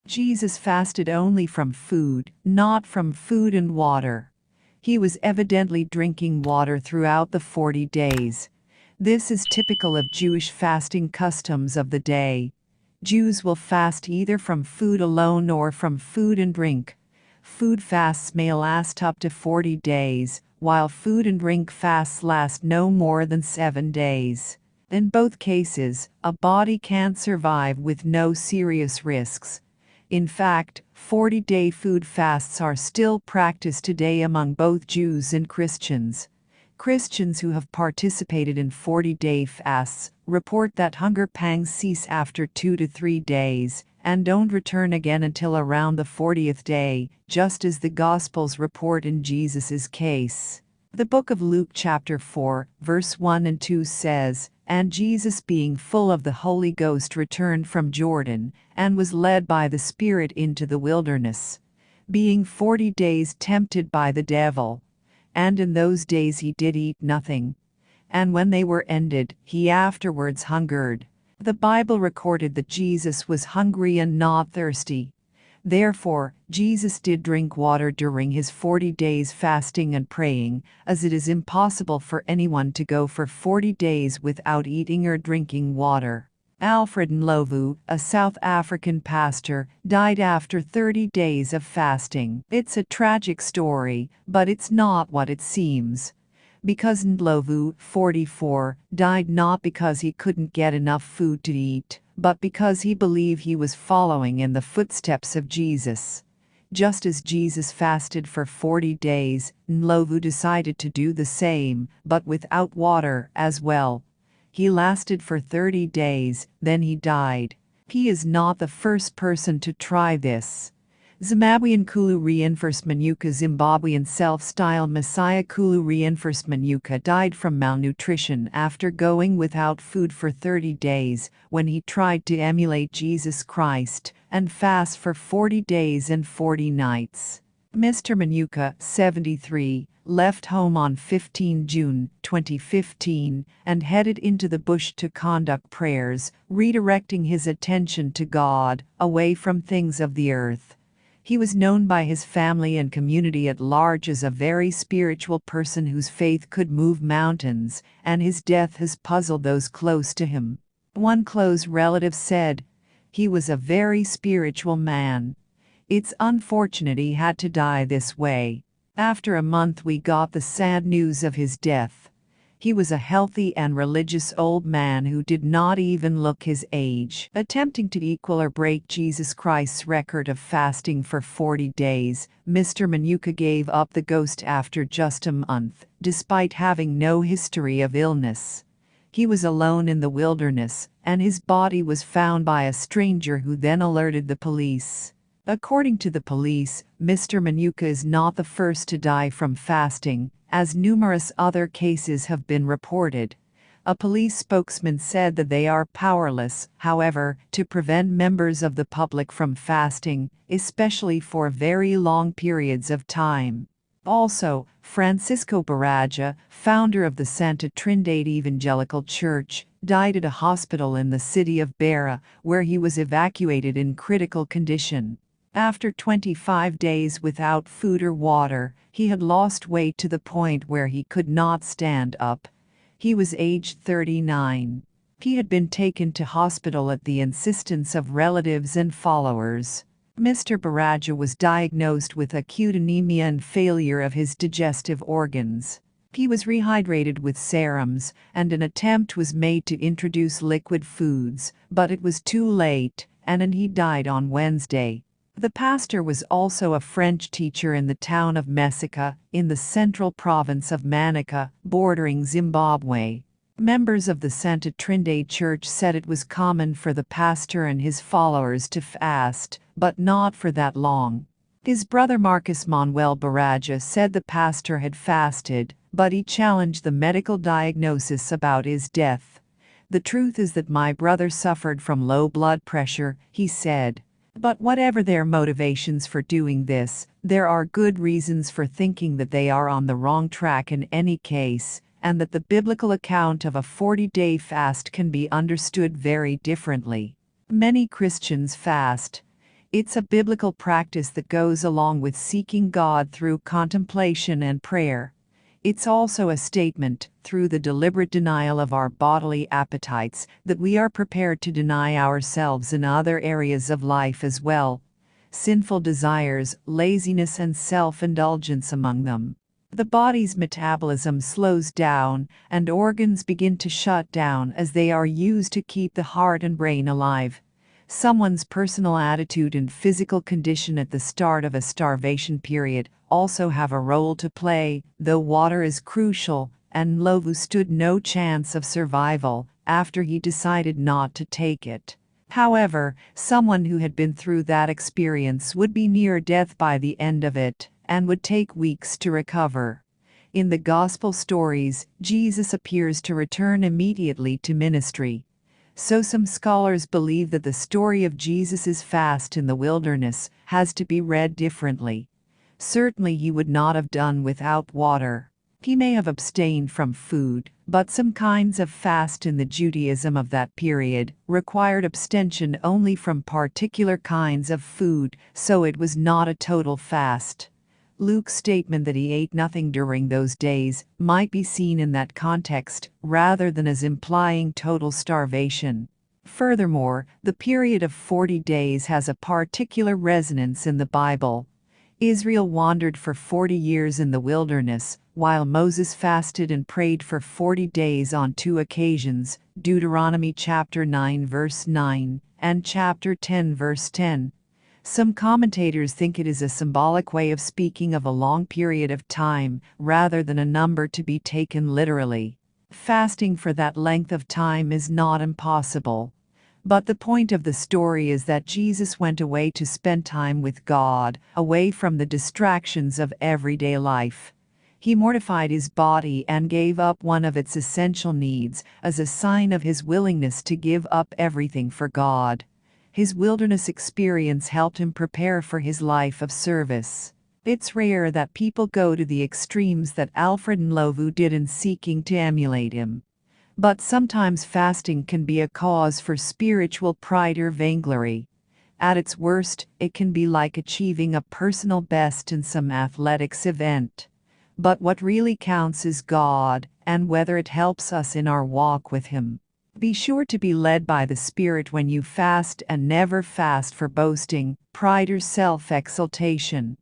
Jesus fasted only from food, not from food and water. He was evidently drinking water throughout the 40 days. This is typical of Jewish fasting customs of the day. Jews will fast either from food alone or from food and drink. Food fasts may last up to 40 days, while food and drink fasts last no more than 7 days. In both cases, a body can't survive with no serious risks. In fact, 40-day food fasts are still practiced today among both Jews and Christians. Christians who have participated in 40-day fasts report that hunger pangs cease after 2 to 3 days and don't return again until around the 40th day, just as the Gospels report in Jesus' case. The book of Luke chapter 4, verse 1 and 2 says, "And Jesus, being full of the Holy Ghost, returned from Jordan, and was led by the Spirit into the wilderness, being 40 days tempted by the devil. And in those days he did eat nothing. And when they were ended, he afterwards hungered." The Bible recorded that Jesus was hungry and not thirsty. Therefore, Jesus did drink water during his 40 days fasting and praying, as it is impossible for anyone to go for 40 days without eating or drinking water. Alfred Ndlovu, a South African pastor, died after 30 days of fasting. It's a tragic story, but it's not what it seems. Because Ndlovu, 44, died not because he couldn't get enough food to eat, but because he believed he was following in the footsteps of Jesus. Just as Jesus fasted for 40 days, Ndlovu decided to do the same, but without water as well. He lasted for 30 days, then he died. He is not the first person to try this. Zimbabwean Kulu Reinforcemanyuka Zimbabwean self-styled Messiah Kulu Reinforcemanyuka died from malnutrition after going without food for 30 days when he tried to emulate Jesus Christ and fast for 40 days and 40 nights. Mr. Manyuka, 73, left home on 15 June 2015 and headed into the bush to conduct prayers, redirecting his attention to God, away from things of the earth. He was known by his family and community at large as a very spiritual person whose faith could move mountains, and his death has puzzled those close to him. One close relative said, "He was a very spiritual man. It's unfortunate he had to die this way." After a month we got the sad news of his death. He was a healthy and religious old man who did not even look his age. Attempting to equal or break Jesus Christ's record of fasting for 40 days, Mr. Manyuka gave up the ghost after just a month, despite having no history of illness. He was alone in the wilderness, and his body was found by a stranger who then alerted the police. According to the police, Mr. Manyuka is not the first to die from fasting, as numerous other cases have been reported. A police spokesman said that they are powerless, however, to prevent members of the public from fasting, especially for very long periods of time. Also, Francisco Baraja, founder of the Santa Trindade Evangelical Church, died at a hospital in the city of Beira, where he was evacuated in critical condition. After 25 days without food or water, he had lost weight to the point where he could not stand up. He was aged 39. He had been taken to hospital at the insistence of relatives and followers. Mr. Baraja was diagnosed with acute anemia and failure of his digestive organs. He was rehydrated with serums, and an attempt was made to introduce liquid foods, but it was too late, and he died on Wednesday. The pastor was also a French teacher in the town of Mesika, in the central province of Manica, bordering Zimbabwe. Members of the Santa Trindade Church said it was common for the pastor and his followers to fast, but not for that long. His brother Marcus Manuel Baraja said the pastor had fasted, but he challenged the medical diagnosis about his death. "The truth is that my brother suffered from low blood pressure," he said. But whatever their motivations for doing this, there are good reasons for thinking that they are on the wrong track in any case, and that the biblical account of a 40-day fast can be understood very differently. Many Christians fast. It's a biblical practice that goes along with seeking God through contemplation and prayer. It's also a statement, through the deliberate denial of our bodily appetites, that we are prepared to deny ourselves in other areas of life as well. Sinful desires, laziness, and self indulgence among them. The body's metabolism slows down, and organs begin to shut down as they are used to keep the heart and brain alive. Someone's personal attitude and physical condition at the start of a starvation period also have a role to play, though water is crucial, and Lovu stood no chance of survival after he decided not to take it. However, someone who had been through that experience would be near death by the end of it, and would take weeks to recover. In the Gospel stories, Jesus appears to return immediately to ministry. So some scholars believe that the story of Jesus' fast in the wilderness has to be read differently. Certainly he would not have done without water. He may have abstained from food, but some kinds of fast in the Judaism of that period required abstention only from particular kinds of food, so it was not a total fast. Luke's statement that he ate nothing during those days might be seen in that context, rather than as implying total starvation. Furthermore, the period of 40 days has a particular resonance in the Bible. Israel wandered for 40 years in the wilderness, while Moses fasted and prayed for 40 days on two occasions, Deuteronomy chapter 9 verse 9 and chapter 10 verse 10. Some commentators think it is a symbolic way of speaking of a long period of time, rather than a number to be taken literally. Fasting for that length of time is not impossible. But the point of the story is that Jesus went away to spend time with God, away from the distractions of everyday life. He mortified his body and gave up one of its essential needs as a sign of his willingness to give up everything for God. His wilderness experience helped him prepare for his life of service. It's rare that people go to the extremes that Alfred Nlovu did in seeking to emulate him. But sometimes fasting can be a cause for spiritual pride or vainglory. At its worst, it can be like achieving a personal best in some athletics event. But what really counts is God, and whether it helps us in our walk with Him. Be sure to be led by the Spirit when you fast, and never fast for boasting, pride, or self-exaltation.